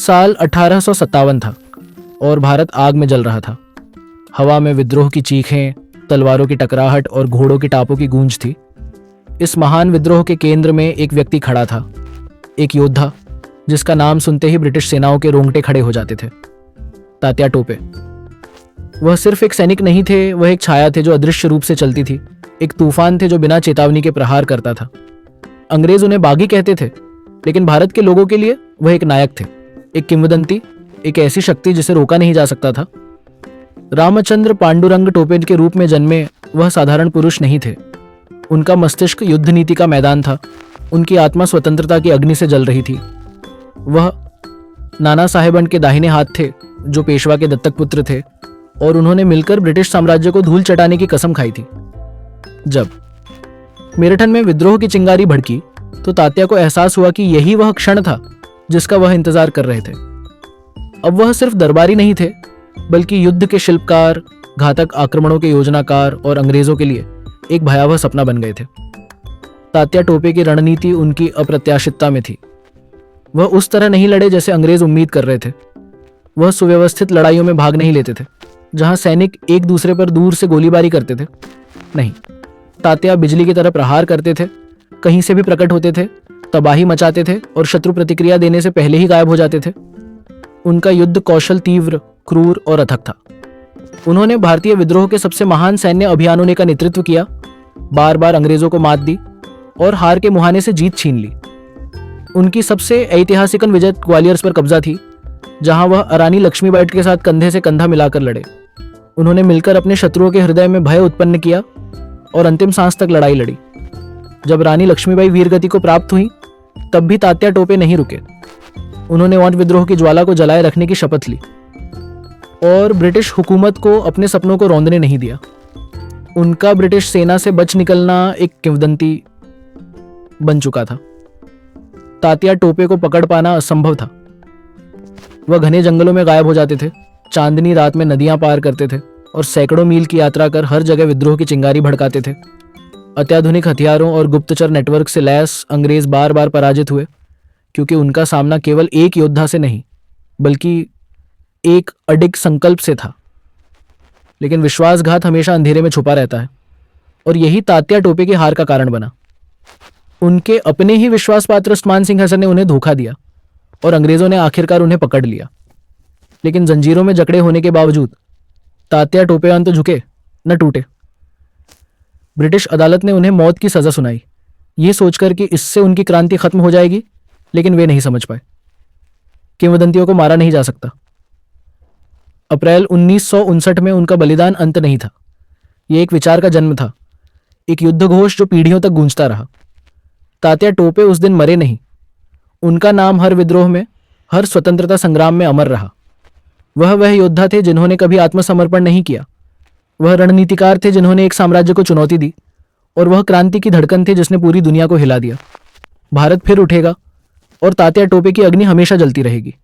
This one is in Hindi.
साल 1857 था और भारत आग में जल रहा था। हवा में विद्रोह की चीखें, तलवारों की टकराहट और घोड़ों की टापों की गूंज थी। इस महान विद्रोह के केंद्र में एक व्यक्ति खड़ा था, एक योद्धा जिसका नाम सुनते ही ब्रिटिश सेनाओं के रोंगटे खड़े हो जाते थे। तात्या टोपे। वह सिर्फ एक सैनिक नहीं थे, वह एक छाया थे जो अदृश्य रूप से चलती थी, एक तूफान थे जो बिना चेतावनी के प्रहार करता था। अंग्रेज उन्हें बागी कहते थे, लेकिन भारत के लोगों के लिए वह एक नायक थे, एक किंवदंती, एक ऐसी शक्ति जिसे रोका नहीं जा सकता था। रामचंद्र पांडुरंग टोपे के रूप में जन्मे वह साधारण पुरुष नहीं थे। उनका मस्तिष्क युद्ध नीति का मैदान था, उनकी आत्मा स्वतंत्रता की अग्नि से जल रही थी। वह नाना साहेबन के दाहिने हाथ थे, जो पेशवा के दत्तक पुत्र थे, और उन्होंने मिलकर ब्रिटिश साम्राज्य को धूल चटाने की कसम खाई थी। जब मेरठन में विद्रोह की चिंगारी भड़की तो तात्या को एहसास हुआ कि यही वह क्षण था जिसका वह इंतजार कर रहे थे। अब वह सिर्फ दरबारी नहीं थे, बल्कि युद्ध के शिल्पकार, घातक आक्रमणों के योजनाकार और अंग्रेजों के लिए एक भयावह सपना बन गए थे। तात्या टोपे की रणनीति उनकी अप्रत्याशितता में थी। वह उस तरह नहीं लड़े जैसे अंग्रेज उम्मीद कर रहे थे। वह सुव्यवस्थित लड़ाइयों में भाग नहीं लेते थे, जहां सैनिक एक दूसरे पर दूर से गोलीबारी करते थे। नहीं, तात्या बिजली की तरह प्रहार करते थे, कहीं से भी प्रकट होते थे, तबाही मचाते थे और शत्रु प्रतिक्रिया देने से पहले ही गायब हो जाते थे। उनका युद्ध कौशल तीव्र, क्रूर और अथक था। उन्होंने भारतीय विद्रोह के सबसे महान सैन्य अभियानों का नेतृत्व किया, बार बार अंग्रेजों को मात दी और हार के मुहाने से जीत छीन ली। उनकी सबसे ऐतिहासिक विजय ग्वालियर पर कब्जा थी, जहां वह रानी लक्ष्मीबाई के साथ कंधे से कंधा मिलाकर लड़े। उन्होंने मिलकर अपने शत्रुओं के हृदय में भय उत्पन्न किया और अंतिम सांस तक लड़ाई लड़ी। जब रानी लक्ष्मीबाई वीरगति को प्राप्त हुई, तब भी तात्या टोपे नहीं रुके। उन्होंने और विद्रोह की ज्वाला को जलाए रखने की शपथ ली और ब्रिटिश हुकूमत को अपने सपनों को रौंदने नहीं दिया। उनका ब्रिटिश सेना से बच निकलना एक किंवदंती बन चुका था। तात्या टोपे को पकड़ पाना असंभव था। वह घने जंगलों में गायब हो जाते थे, चांदनी रात में नदियां पार करते थे और सैकड़ों मील की यात्रा कर हर जगह विद्रोह की चिंगारी भड़काते थे। अत्याधुनिक हथियारों और गुप्तचर नेटवर्क से लैस अंग्रेज बार बार पराजित हुए, क्योंकि उनका सामना केवल एक योद्धा से नहीं, बल्कि एक अडिग संकल्प से था। लेकिन विश्वासघात हमेशा अंधेरे में छुपा रहता है, और यही तात्या टोपे की हार का कारण बना। उनके अपने ही विश्वास पात्र मान सिंह हसन ने उन्हें धोखा दिया और अंग्रेजों ने आखिरकार उन्हें पकड़ लिया। लेकिन जंजीरों में जकड़े होने के बावजूद तात्या टोपे न तो झुके न टूटे। ब्रिटिश अदालत ने उन्हें मौत की सजा सुनाई, ये सोचकर कि इससे उनकी क्रांति खत्म हो जाएगी, लेकिन वे नहीं समझ पाए। किंवदंतियों को मारा नहीं जा सकता। अप्रैल 1959 में उनका बलिदान अंत नहीं था, यह एक विचार का जन्म था, एक युद्ध घोष जो पीढ़ियों तक गूंजता रहा। तात्या टोपे उस दिन मरे नहीं। उनका नाम हर विद्रोह में, हर स्वतंत्रता संग्राम में अमर रहा। वह योद्धा थे जिन्होंने कभी आत्मसमर्पण नहीं किया। वह रणनीतिकार थे जिन्होंने एक साम्राज्य को चुनौती दी, और वह क्रांति की धड़कन थे जिसने पूरी दुनिया को हिला दिया। भारत फिर उठेगा और तात्या टोपे की अग्नि हमेशा जलती रहेगी।